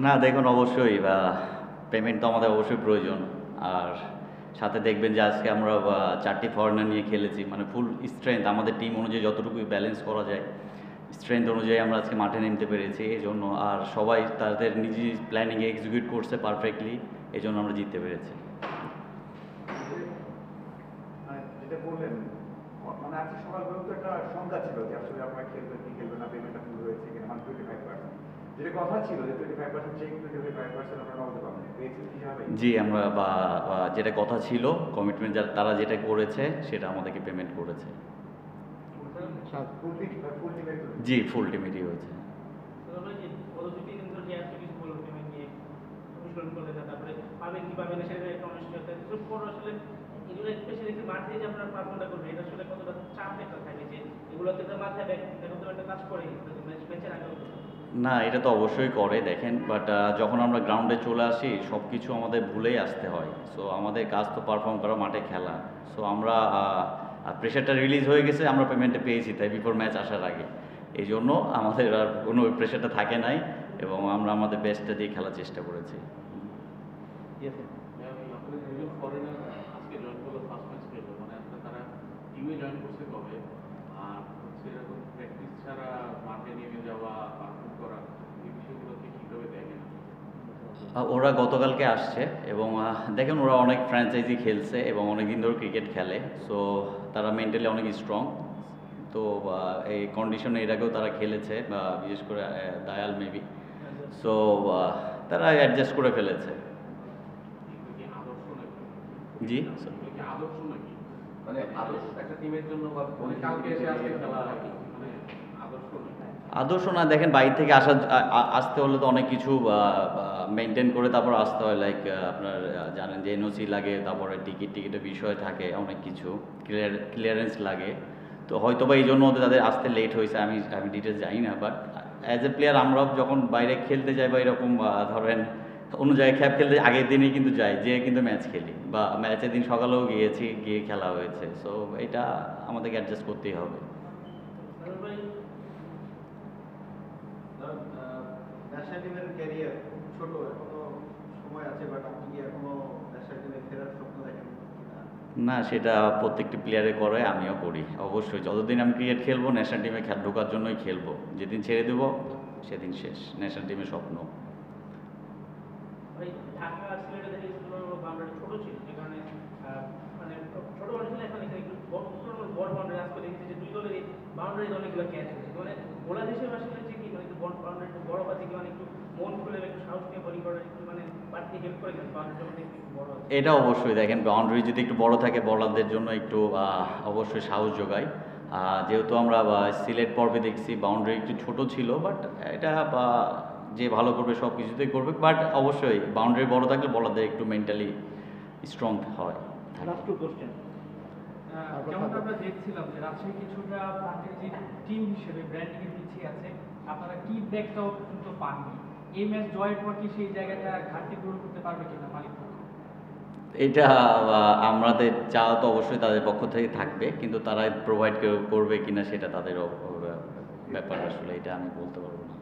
না দেখুন অবশ্যই পেমেন্ট তো আমাদের অবশ্যই প্রয়োজন। আর সাথে দেখবেন যে আজকে আমরা ৪টি ফরেনার নিয়ে খেলেছি। মানে ফুল স্ট্রেংথ আমাদের টিম অনুযায়ী যতটুকুই ব্যালেন্স করা যায়, স্ট্রেংথ অনুযায়ী আমরা আজকে মাঠে নামতে পেরেছি। এজন্য আর সবাই তাদের নিজ নিজ প্ল্যানিংয়ে এক্সিকিউট করছে পারফেক্টলি। এজন্য আমরা জিততে পেরেছি। যেটা বললেন, মানে আজকে সকালবেলা তো একটা সংখ্যা ছিল যে আসলে আপনারা খেলবেন কি খেলবেন না, পেমেন্টটা ফুল হয়েছে কিনা, মানে 25%। যেটা কথা ছিল যে 25% চেক, 25% আপনারা নগদে পাবেন, পেয়েছেন কি হবে? জি, আমরা যেটা কথা ছিল কমিটমেন্ট তারা যেটা করেছে সেটা আমাদেরকে পেমেন্ট করেছে। জি, ফুল টিমেরই হয়েছে। না, এটা তো অবশ্যই করে দেখেন, বাট যখন আমরা গ্রাউন্ডে চলে আসি সব কিছু আমাদের ভুলেই আসতে হয়। সো আমাদের কাজ তো পারফর্ম করা, মাঠে খেলা। সো আমরা প্রেশারটা রিলিজ হয়ে গেছে, আমরা পেমেন্টটা পেয়েছি তাই বিফোর ম্যাচ আসার আগে। এই জন্য আমাদের আর কোনো প্রেশারটা থাকে নাই এবং আমরা আমাদের বেস্টটা দিয়ে খেলার চেষ্টা করেছি। ওরা গতকালকে আসছে এবং দেখেন ওরা অনেক ফ্র্যাঞ্চাইজি খেলছে এবং অনেক দিন ধরে ক্রিকেট খেলে। সো তারা মেন্টালি অনেক স্ট্রং। তো এই কন্ডিশনে এর আগেও তারা খেলেছে, বিশেষ করে দায়াল মেবি। সো তারা অ্যাডজাস্ট করে ফেলেছে। জি, মানে আদর্শ একটা টিমের জন্য বা কালকে এসে আসলে খেলা মানে আদর্শ আদর্শ না, দেখেন বাইরে থেকে আসতে হলে তো অনেক কিছু মেনটেন করে তারপর আসতে হয়। লাইক আপনার জানেন যে এনওসি লাগে, তারপরে টিকিটের বিষয় থাকে, অনেক কিছু ক্লিয়ারেন্স লাগে। তো হয়তো বা এই জন্য তাদের আসতে লেট হয়েছে, আমি ডিটেলস জানি না। বাট অ্যাজ এ প্লেয়ার আমরাও যখন বাইরে খেলতে যাই বা এরকম ধরেন অন্য জায়গায় খেলতে আগের দিনই কিন্তু যাই, যেয়ে কিন্তু ম্যাচ খেলি বা ম্যাচের দিন সকালেও গিয়ে খেলা হয়েছে। সো এটা আমাদেরকে অ্যাডজাস্ট করতেই হবে। ন্যাশনাল টিমের ক্যারিয়ার খুব ছোট, এখনো সময় আছে, বাট আপনি কি এখনো ন্যাশনাল টিমে ফেরার স্বপ্ন দেখেন? না, সেটা প্রত্যেকটি প্লেয়ারে করে, আমিও করি অবশ্যই। যতদিন আমি ক্রিকেট খেলবো ন্যাশনাল টিমে ঢোকার জন্যই খেলবো। যেদিন ছেড়ে দেবো সেদিন শেষ ন্যাশনাল টিমের স্বপ্ন। এটা অবশ্যই দেখেন, বাউন্ডারি যদি একটু বড় থাকে বলারদের জন্য একটু অবশ্যই সাহস যোগায়। যেহেতু আমরা সিলেট পর্বে দেখছি বাউন্ডারি একটু ছোট ছিল, বাট এটা যে ভালো করবে সব কিছুতেই করবে। বাট অবশ্যই বাউন্ডারি বড় থাকলে বলারদের একটু মেন্টালি স্ট্রং হয়। যেমনটা আমরা দেখছিলাম যে রাজশাহী কিছুটা ফ্র্যাঞ্চাইজি টিম হিসেবে ব্র্যান্ডিং এর পিছিয়ে আছে, আপনারা কি ব্যাকটাও পর্যন্ত পাননি। এই ম্যাচ জয়ের পর কি সেই জায়গাটা ঘাটতি পূরণ করতে পারবে কিনা মালিক? এটা আমাদের চাওয়া তো অবশ্যই তাদের পক্ষ থেকে থাকবে, কিন্তু তারা প্রোভাইড করবে কিনা সেটা তাদের ব্যাপার। আসলে এটা আমি বলতে পারবো না।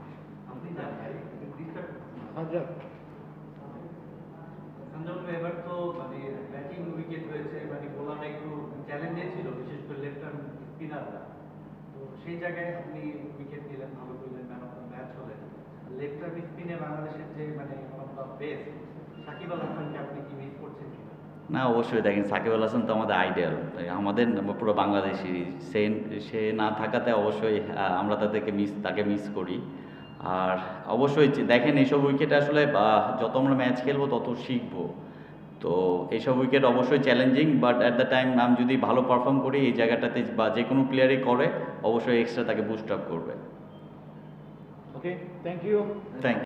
এবার তো মানে ব্যাটিং উইকেট হয়েছে, মানে বোলাররা একটু চ্যালেঞ্জে ছিল, বিশেষ করে লেফট আর্ম স্পিনাররা। তো সেই জায়গায় আপনি উইকেট নিলেন, ভালো করলেন, ম্যান অফ দ্য ম্যাচ হলেন। লেফট আর্ম স্পিনে বাংলাদেশের যে মানে বেস্ট সাকিব আল হাসানকে আপনি কি মিস করছেন কিনা? না, অবশ্যই দেখেন সাকিব আল হাসান তো আমাদের আইডিয়াল, আমাদের পুরো বাংলাদেশি। সে না থাকাতে অবশ্যই আমরা তাকে মিস করি। আর অবশ্যই দেখেন এইসব উইকেট আসলে যত আমরা ম্যাচ খেলবো তত শিখবো। তো এইসব উইকেট অবশ্যই challenging, but at the time আমি যদি ভালো পারফর্ম করি এই জায়গাটাতে বা যে কোনো প্লেয়ারই করে অবশ্যই এক্সট্রা তাকে বুস্ট আপ করবে। Okay, thank you. Thank you.